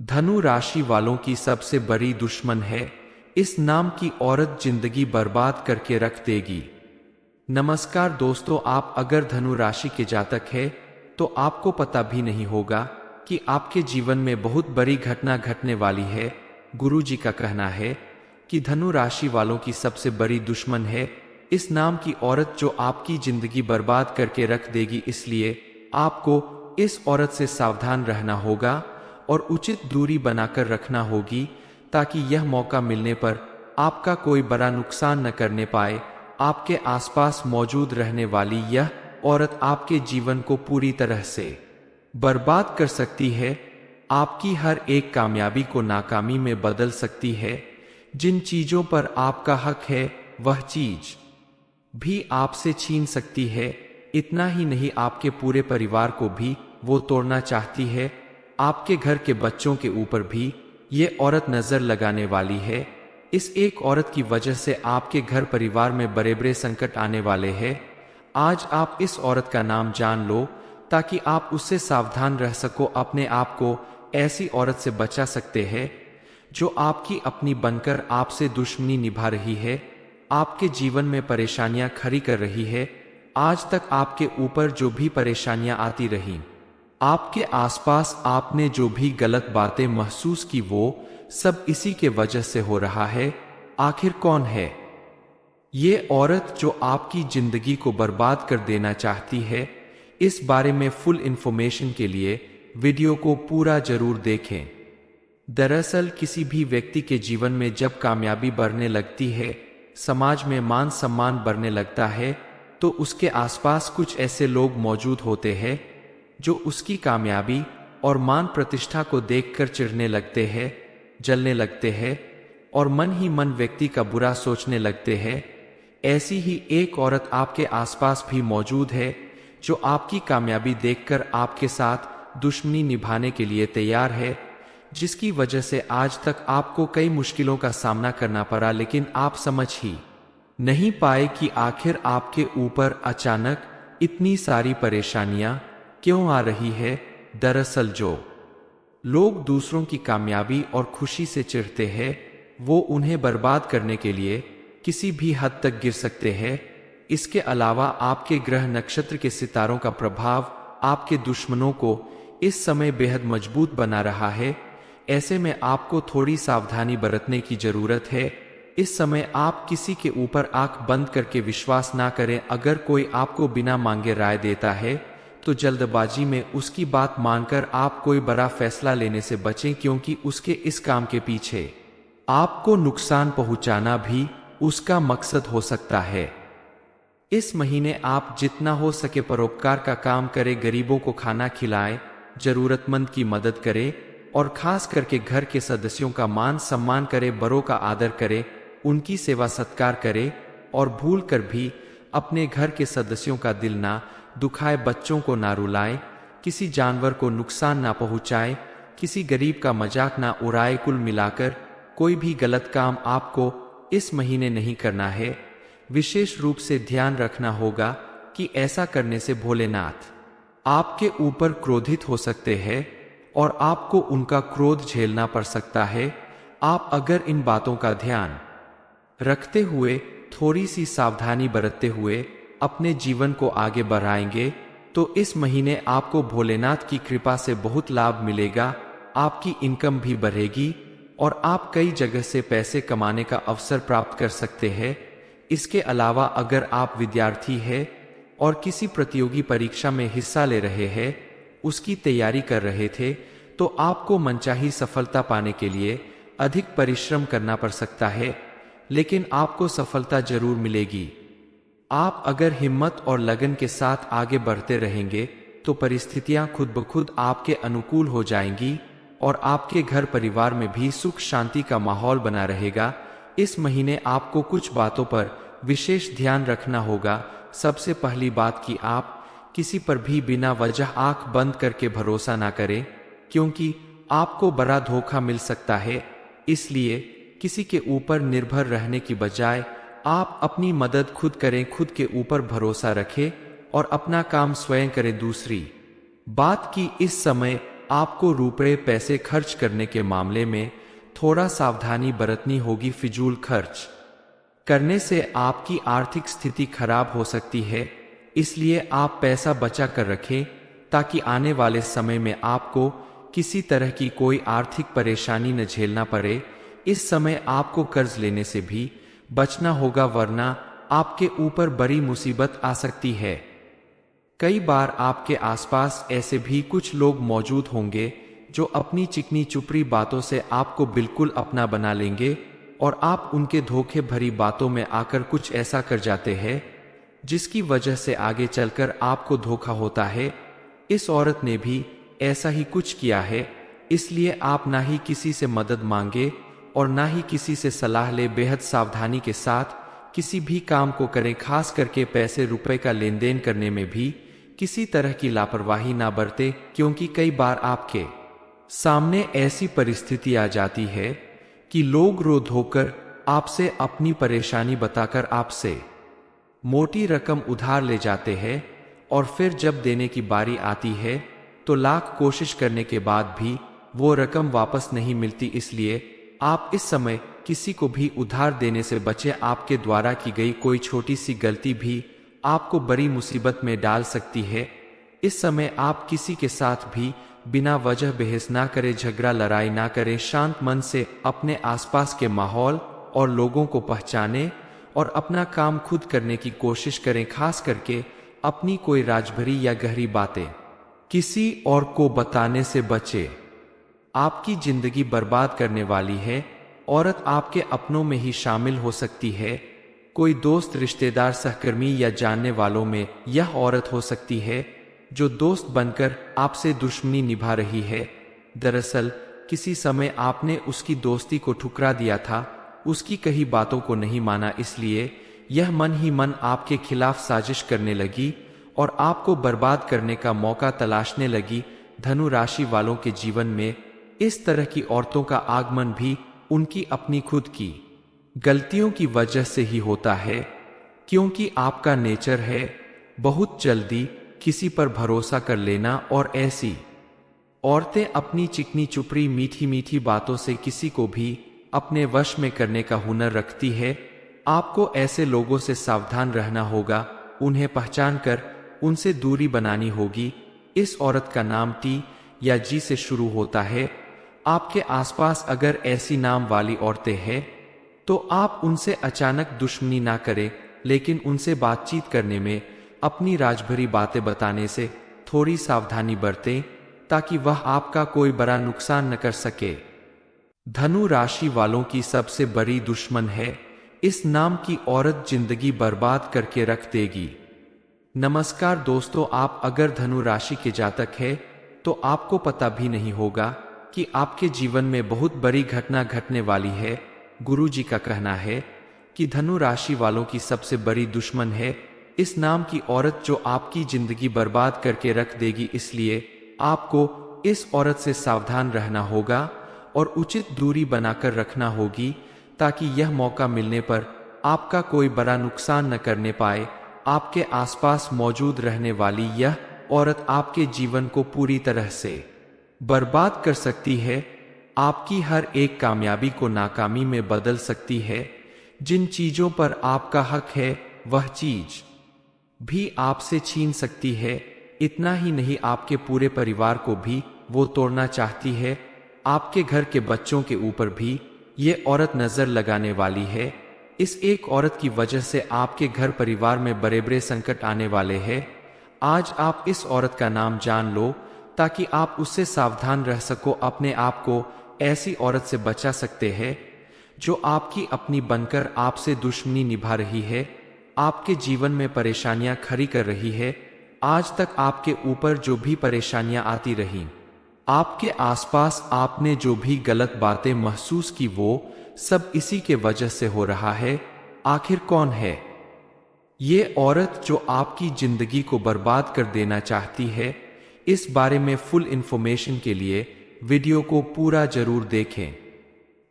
धनु राशि वालों की सबसे बड़ी दुश्मन है। इस नाम की औरत जिंदगी बर्बाद करके रख देगी। नमस्कार दोस्तों, आप अगर धनु राशि के जातक है तो आपको पता भी नहीं होगा कि आपके जीवन में बहुत बड़ी घटना घटने वाली है। गुरुजी का कहना है कि धनु राशि वालों की सबसे बड़ी दुश्मन है इस नाम की औरत जो आपकी जिंदगी बर्बाद करके रख देगी। इसलिए आपको इस औरत से सावधान रहना होगा और उचित दूरी बनाकर रखना होगी ताकि यह मौका मिलने पर आपका कोई बड़ा नुकसान न करने पाए। आपके आसपास मौजूद रहने वाली यह औरत आपके जीवन को पूरी तरह से बर्बाद कर सकती है। आपकी हर एक कामयाबी को नाकामी में बदल सकती है। जिन चीजों पर आपका हक है वह चीज भी आपसे छीन सकती है। इतना ही नहीं, आपके पूरे परिवार को भी वो तोड़ना चाहती है। आपके घर के बच्चों के ऊपर भी ये औरत नजर लगाने वाली है। इस एक औरत की वजह से आपके घर परिवार में बड़े बड़े संकट आने वाले हैं। आज आप इस औरत का नाम जान लो ताकि आप उससे सावधान रह सको, अपने आप को ऐसी औरत से बचा सकते हैं जो आपकी अपनी बनकर आपसे दुश्मनी निभा रही है, आपके जीवन में परेशानियां खड़ी कर रही है। आज तक आपके ऊपर जो भी परेशानियां आती रहीं, आपके आसपास आपने जो भी गलत बातें महसूस की, वो सब इसी के वजह से हो रहा है। आखिर कौन है ये औरत जो आपकी जिंदगी को बर्बाद कर देना चाहती है? इस बारे में फुल इंफॉर्मेशन के लिए वीडियो को पूरा जरूर देखें। दरअसल किसी भी व्यक्ति के जीवन में जब कामयाबी बढ़ने लगती है, समाज में मान सम्मान बढ़ने लगता है, तो उसके आसपास कुछ ऐसे लोग मौजूद होते हैं जो उसकी कामयाबी और मान प्रतिष्ठा को देखकर चिढ़ने लगते हैं, जलने लगते हैं और मन ही मन व्यक्ति का बुरा सोचने लगते हैं। ऐसी ही एक औरत आपके आसपास भी मौजूद है जो आपकी कामयाबी देखकर आपके साथ दुश्मनी निभाने के लिए तैयार है, जिसकी वजह से आज तक आपको कई मुश्किलों का सामना करना पड़ा, लेकिन आप समझ ही नहीं पाए कि आखिर आपके ऊपर अचानक इतनी सारी परेशानियां क्यों आ रही है। दरअसल जो लोग दूसरों की कामयाबी और खुशी से चिढ़ते हैं, वो उन्हें बर्बाद करने के लिए किसी भी हद तक गिर सकते हैं। इसके अलावा आपके ग्रह नक्षत्र के सितारों का प्रभाव आपके दुश्मनों को इस समय बेहद मजबूत बना रहा है। ऐसे में आपको थोड़ी सावधानी बरतने की जरूरत है। इस समय आप किसी के ऊपर आंख बंद करके विश्वास ना करें। अगर कोई आपको बिना मांगे राय देता है तो जल्दबाजी में उसकी बात मानकर आप कोई बड़ा फैसला लेने से बचें, क्योंकि उसके इस काम के पीछे आपको नुकसान पहुंचाना भी उसका मकसद हो सकता है। इस महीने आप जितना हो सके परोपकार का काम करें, गरीबों को खाना खिलाएं, जरूरतमंद की मदद करें और खास करके घर के सदस्यों का मान सम्मान करें, बड़ों का आदर करें, उनकी सेवा सत्कार करें और भूल कर भी अपने घर के सदस्यों का दिल ना दुखाए, बच्चों को ना रुलाएं, किसी जानवर को नुकसान ना पहुंचाएं, किसी गरीब का मजाक ना उड़ाए। कुल मिलाकर कोई भी गलत काम आपको इस महीने नहीं करना है। विशेष रूप से ध्यान रखना होगा कि ऐसा करने से भोलेनाथ आपके ऊपर क्रोधित हो सकते हैं और आपको उनका क्रोध झेलना पड़ सकता है। आप अगर इन बातों का ध्यान रखते हुए, थोड़ी सी सावधानी बरतते हुए अपने जीवन को आगे बढ़ाएंगे तो इस महीने आपको भोलेनाथ की कृपा से बहुत लाभ मिलेगा। आपकी इनकम भी बढ़ेगी और आप कई जगह से पैसे कमाने का अवसर प्राप्त कर सकते हैं। इसके अलावा अगर आप विद्यार्थी हैं और किसी प्रतियोगी परीक्षा में हिस्सा ले रहे हैं, उसकी तैयारी कर रहे थे, तो आपको मनचाही सफलता पाने के लिए अधिक परिश्रम करना पड़ सकता है, लेकिन आपको सफलता जरूर मिलेगी। आप अगर हिम्मत और लगन के साथ आगे बढ़ते रहेंगे तो परिस्थितियां खुद ब खुद आपके अनुकूल हो जाएंगी और आपके घर परिवार में भी सुख शांति का माहौल बना रहेगा। इस महीने आपको कुछ बातों पर विशेष ध्यान रखना होगा। सबसे पहली बात कि आप किसी पर भी बिना वजह आंख बंद करके भरोसा ना करें, क्योंकि आपको बड़ा धोखा मिल सकता है। इसलिए किसी के ऊपर निर्भर रहने की बजाय आप अपनी मदद खुद करें, खुद के ऊपर भरोसा रखें और अपना काम स्वयं करें। दूसरी बात कि इस समय आपको रुपए पैसे खर्च करने के मामले में थोड़ा सावधानी बरतनी होगी। फिजूल खर्च करने से आपकी आर्थिक स्थिति खराब हो सकती है, इसलिए आप पैसा बचा कर रखें ताकि आने वाले समय में आपको किसी तरह की कोई आर्थिक परेशानी न झेलना पड़े। इस समय आपको कर्ज लेने से भी बचना होगा, वरना आपके ऊपर बड़ी मुसीबत आ सकती है। कई बार आपके आसपास ऐसे भी कुछ लोग मौजूद होंगे जो अपनी चिकनी चुपड़ी बातों से आपको बिल्कुल अपना बना लेंगे और आप उनके धोखे भरी बातों में आकर कुछ ऐसा कर जाते हैं जिसकी वजह से आगे चलकर आपको धोखा होता है। इस औरत ने भी ऐसा ही कुछ किया है, इसलिए आप ना ही किसी से मदद मांगे और ना ही किसी से सलाह ले। बेहद सावधानी के साथ किसी भी काम को करें, खास करके पैसे रुपए का लेन देन करने में भी किसी तरह की लापरवाही ना बरते, क्योंकि कई बार आपके सामने ऐसी परिस्थिति आ जाती है कि लोग क्रोध होकर आपसे अपनी परेशानी बताकर आपसे मोटी रकम उधार ले जाते हैं और फिर जब देने की बारी आती है तो लाख कोशिश करने के बाद भी वो रकम वापस नहीं मिलती। इसलिए आप इस समय किसी को भी उधार देने से बचें। आपके द्वारा की गई कोई छोटी सी गलती भी आपको बड़ी मुसीबत में डाल सकती है। इस समय आप किसी के साथ भी बिना वजह बहस ना करें, झगड़ा लड़ाई ना करें। शांत मन से अपने आसपास के माहौल और लोगों को पहचानें और अपना काम खुद करने की कोशिश करें। खास करके अपनी कोई राजभरी या गहरी बातें किसी और को बताने से बचें। आपकी जिंदगी बर्बाद करने वाली है औरत आपके अपनों में ही शामिल हो सकती है। कोई दोस्त, रिश्तेदार, सहकर्मी या जानने वालों में यह औरत हो सकती है जो दोस्त बनकर आपसे दुश्मनी निभा रही है। दरअसल किसी समय आपने उसकी दोस्ती को ठुकरा दिया था, उसकी कही बातों को नहीं माना, इसलिए यह मन ही मन आपके खिलाफ साजिश करने लगी और आपको बर्बाद करने का मौका तलाशने लगी। धनु राशि वालों के जीवन में इस तरह की औरतों का आगमन भी उनकी अपनी खुद की गलतियों की वजह से ही होता है, क्योंकि आपका नेचर है बहुत जल्दी किसी पर भरोसा कर लेना, और ऐसी औरतें अपनी चिकनी चुपड़ी मीठी मीठी बातों से किसी को भी अपने वश में करने का हुनर रखती है। आपको ऐसे लोगों से सावधान रहना होगा, उन्हें पहचान कर उनसे दूरी बनानी होगी। इस औरत का नाम टी या जी से शुरू होता है। आपके आसपास अगर ऐसी नाम वाली औरतें हैं तो आप उनसे अचानक दुश्मनी ना करें, लेकिन उनसे बातचीत करने में अपनी राजभरी बातें बताने से थोड़ी सावधानी बरतें ताकि वह आपका कोई बड़ा नुकसान न कर सके। धनु राशि वालों की सबसे बड़ी दुश्मन है। इस नाम की औरत जिंदगी बर्बाद करके रख देगी। नमस्कार दोस्तों, आप अगर धनु राशि के जातक है तो आपको पता भी नहीं होगा कि आपके जीवन में बहुत बड़ी घटना घटने वाली है। गुरुजी का कहना है कि धनु राशि वालों की सबसे बड़ी दुश्मन है इस नाम की औरत जो आपकी जिंदगी बर्बाद करके रख देगी। इसलिए आपको इस औरत से सावधान रहना होगा और उचित दूरी बनाकर रखना होगी ताकि यह मौका मिलने पर आपका कोई बड़ा नुकसान न करने पाए। आपके आसपास मौजूद रहने वाली यह औरत आपके जीवन को पूरी तरह से बर्बाद कर सकती है। आपकी हर एक कामयाबी को नाकामी में बदल सकती है। जिन चीजों पर आपका हक है वह चीज भी आपसे छीन सकती है। इतना ही नहीं, आपके पूरे परिवार को भी वो तोड़ना चाहती है। आपके घर के बच्चों के ऊपर भी ये औरत नजर लगाने वाली है। इस एक औरत की वजह से आपके घर परिवार में बड़े बड़े संकट आने वाले हैं। आज आप इस औरत का नाम जान लो ताकि आप उससे सावधान रह सको। अपने आप को ऐसी औरत से बचा सकते हैं जो आपकी अपनी बनकर आपसे दुश्मनी निभा रही है, आपके जीवन में परेशानियां खड़ी कर रही है। आज तक आपके ऊपर जो भी परेशानियां आती रही, आपके आसपास आपने जो भी गलत बातें महसूस की, वो सब इसी के वजह से हो रहा है। आखिर कौन है ये औरत जो आपकी जिंदगी को बर्बाद कर देना चाहती है? इस बारे में फुल इंफॉर्मेशन के लिए वीडियो को पूरा जरूर देखें।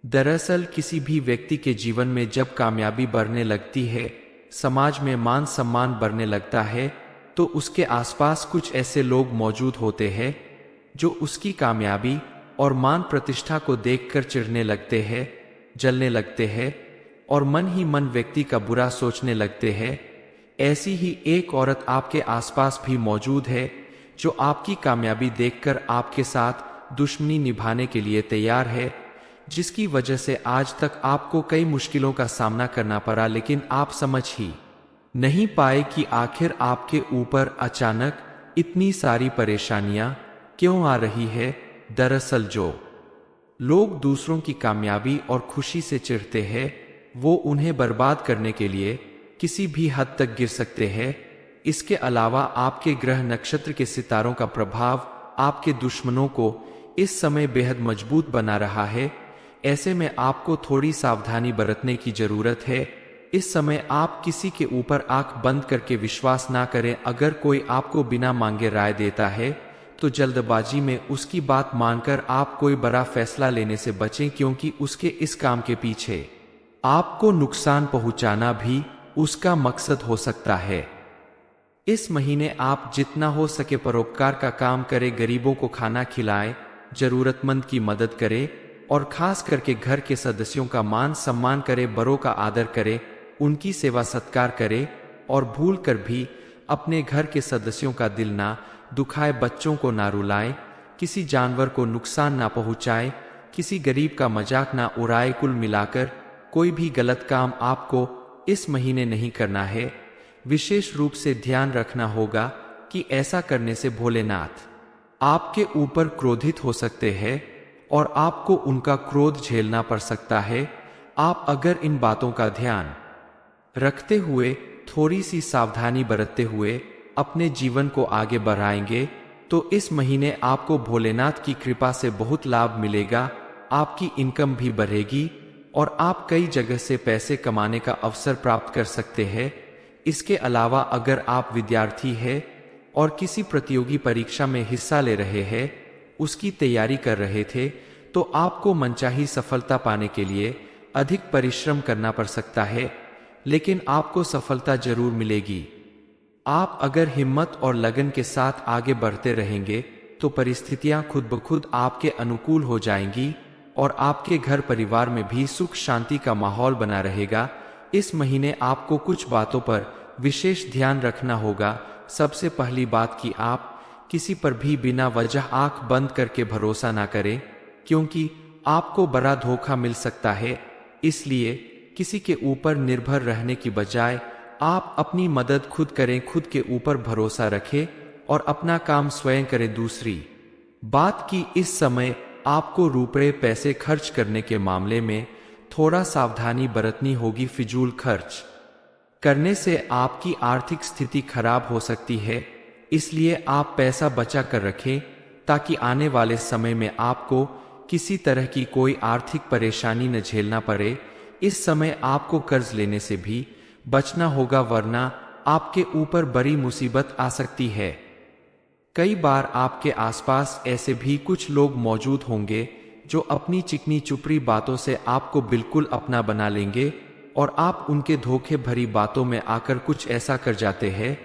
दरअसल किसी भी व्यक्ति के जीवन में जब कामयाबी बढ़ने लगती है, समाज में मान सम्मान बढ़ने लगता है, तो उसके आसपास कुछ ऐसे लोग मौजूद होते हैं जो उसकी कामयाबी और मान प्रतिष्ठा को देखकर चिढ़ने लगते हैं, जलने लगते हैं और मन ही मन व्यक्ति का बुरा सोचने लगते हैं। ऐसी ही एक औरत आपके आसपास भी मौजूद है जो आपकी कामयाबी देखकर आपके साथ दुश्मनी निभाने के लिए तैयार है, जिसकी वजह से आज तक आपको कई मुश्किलों का सामना करना पड़ा, लेकिन आप समझ ही नहीं पाए कि आखिर आपके ऊपर अचानक इतनी सारी परेशानियां क्यों आ रही है। दरअसल जो लोग दूसरों की कामयाबी और खुशी से चिढ़ते हैं, वो उन्हें बर्बाद करने के लिए किसी भी हद तक गिर सकते हैं। इसके अलावा आपके ग्रह नक्षत्र के सितारों का प्रभाव आपके दुश्मनों को इस समय बेहद मजबूत बना रहा है। ऐसे में आपको थोड़ी सावधानी बरतने की जरूरत है। इस समय आप किसी के ऊपर आंख बंद करके विश्वास ना करें। अगर कोई आपको बिना मांगे राय देता है तो जल्दबाजी में उसकी बात मानकर आप कोई बड़ा फैसला लेने से बचें, क्योंकि उसके इस काम के पीछे आपको नुकसान पहुंचाना भी उसका मकसद हो सकता है। इस महीने आप जितना हो सके परोपकार का काम करें, गरीबों को खाना खिलाएं, जरूरतमंद की मदद करें और खास करके घर के सदस्यों का मान सम्मान करें, बड़ों का आदर करें, उनकी सेवा सत्कार करें और भूल कर भी अपने घर के सदस्यों का दिल ना दुखाए, बच्चों को ना रुलाएं, किसी जानवर को नुकसान ना पहुंचाएं, किसी गरीब का मजाक ना उड़ाए। कुल मिलाकर कोई भी गलत काम आपको इस महीने नहीं करना है। विशेष रूप से ध्यान रखना होगा कि ऐसा करने से भोलेनाथ आपके ऊपर क्रोधित हो सकते हैं और आपको उनका क्रोध झेलना पड़ सकता है। आप अगर इन बातों का ध्यान रखते हुए थोड़ी सी सावधानी बरतते हुए अपने जीवन को आगे बढ़ाएंगे तो इस महीने आपको भोलेनाथ की कृपा से बहुत लाभ मिलेगा। आपकी इनकम भी बढ़ेगी और आप कई जगह से पैसे कमाने का अवसर प्राप्त कर सकते हैं। इसके अलावा अगर आप विद्यार्थी हैं और किसी प्रतियोगी परीक्षा में हिस्सा ले रहे हैं, उसकी तैयारी कर रहे थे, तो आपको मनचाही सफलता पाने के लिए अधिक परिश्रम करना पड़ सकता है, लेकिन आपको सफलता जरूर मिलेगी। आप अगर हिम्मत और लगन के साथ आगे बढ़ते रहेंगे तो परिस्थितियां खुद ब खुद आपके अनुकूल हो जाएंगी और आपके घर परिवार में भी सुख शांति का माहौल बना रहेगा। इस महीने आपको कुछ बातों पर विशेष ध्यान रखना होगा। सबसे पहली बात कि आप किसी पर भी बिना वजह आंख बंद करके भरोसा ना करें, क्योंकि आपको बड़ा धोखा मिल सकता है। इसलिए किसी के ऊपर निर्भर रहने की बजाय आप अपनी मदद खुद करें, खुद के ऊपर भरोसा रखें और अपना काम स्वयं करें। दूसरी बात कि इस समय आपको रुपए पैसे खर्च करने के मामले में थोड़ा सावधानी बरतनी होगी। फिजूल खर्च करने से आपकी आर्थिक स्थिति खराब हो सकती है, इसलिए आप पैसा बचा कर रखें ताकि आने वाले समय में आपको किसी तरह की कोई आर्थिक परेशानी न झेलना पड़े। इस समय आपको कर्ज लेने से भी बचना होगा, वरना आपके ऊपर बड़ी मुसीबत आ सकती है। कई बार आपके आसपास ऐसे भी कुछ लोग मौजूद होंगे जो अपनी चिकनी चुपड़ी बातों से आपको बिल्कुल अपना बना लेंगे और आप उनके धोखे भरी बातों में आकर कुछ ऐसा कर जाते हैं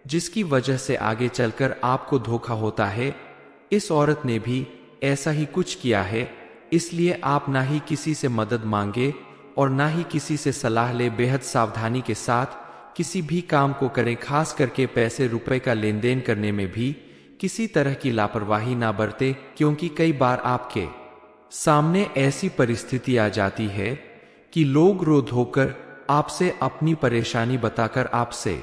जिसकी वजह से आगे चलकर आपको धोखा होता है। इस औरत ने भी ऐसा ही कुछ किया है, इसलिए आप ना ही किसी से मदद मांगे और ना ही किसी से सलाह ले। बेहद सावधानी के साथ किसी भी काम को करें, खास करके पैसे रुपए का लेन देन करने में भी किसी तरह की लापरवाही ना बरते, क्योंकि कई बार आपके सामने ऐसी परिस्थिति आ जाती है कि लोग रो धोकर आपसे अपनी परेशानी बताकर आपसे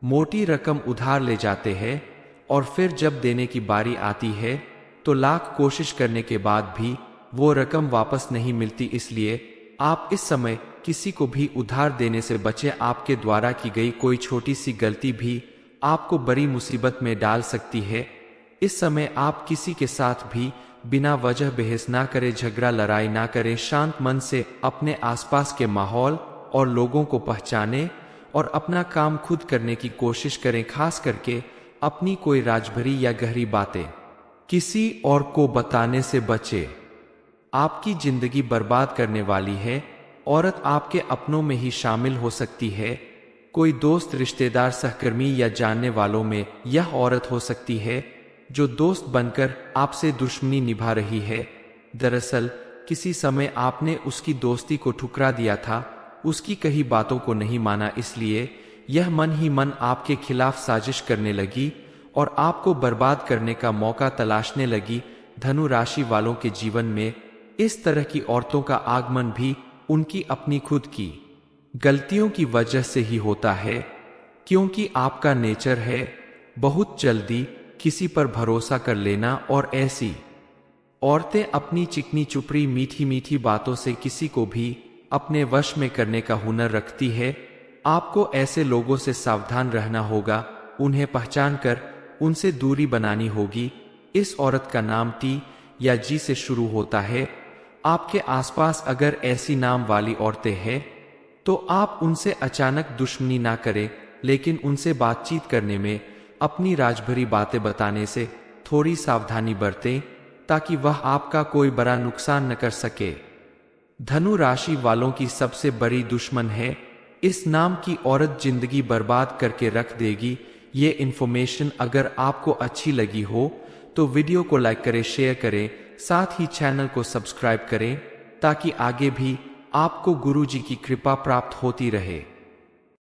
मोटी रकम उधार ले जाते हैं और फिर जब देने की बारी आती है तो लाख कोशिश करने के बाद भी वो रकम वापस नहीं मिलती। इसलिए आप इस समय किसी को भी उधार देने से बचें। आपके द्वारा की गई कोई छोटी सी गलती भी आपको बड़ी मुसीबत में डाल सकती है। इस समय आप किसी के साथ भी बिना वजह बहस ना करें, झगड़ा लड़ाई ना करें। शांत मन से अपने आसपास के माहौल और लोगों को पहचानें और अपना काम खुद करने की कोशिश करें। खास करके अपनी कोई राजभरी या गहरी बातें किसी और को बताने से बचें। आपकी जिंदगी बर्बाद करने वाली है औरत आपके अपनों में ही शामिल हो सकती है। कोई दोस्त, रिश्तेदार, सहकर्मी या जानने वालों में यह औरत हो सकती है। जो दोस्त बनकर आपसे दुश्मनी निभा रही है। दरअसल किसी समय आपने उसकी दोस्ती को ठुकरा दिया था, उसकी कही बातों को नहीं माना, इसलिए यह मन ही मन आपके खिलाफ साजिश करने लगी और आपको बर्बाद करने का मौका तलाशने लगी। धनु राशि वालों के जीवन में इस तरह की औरतों का आगमन भी उनकी अपनी खुद की गलतियों की वजह से ही होता है, क्योंकि आपका नेचर है बहुत जल्दी किसी पर भरोसा कर लेना, और ऐसी औरतें अपनी चिकनी चुपड़ी मीठी मीठी बातों से किसी को भी अपने वश में करने का हुनर रखती है। आपको ऐसे लोगों से सावधान रहना होगा, उन्हें पहचान कर उनसे दूरी बनानी होगी। इस औरत का नाम टी या जी से शुरू होता है। आपके आसपास अगर ऐसी नाम वाली औरतें हैं तो आप उनसे अचानक दुश्मनी ना करें, लेकिन उनसे बातचीत करने में अपनी राजभरी बातें बताने से थोड़ी सावधानी बरतें, ताकि वह आपका कोई बड़ा नुकसान न कर सके। धनु राशि वालों की सबसे बड़ी दुश्मन है। इस नाम की औरत जिंदगी बर्बाद करके रख देगी। ये इन्फॉर्मेशन अगर आपको अच्छी लगी हो तो वीडियो को लाइक करें, शेयर करें, साथ ही चैनल को सब्सक्राइब करें, ताकि आगे भी आपको गुरुजी की कृपा प्राप्त होती रहे।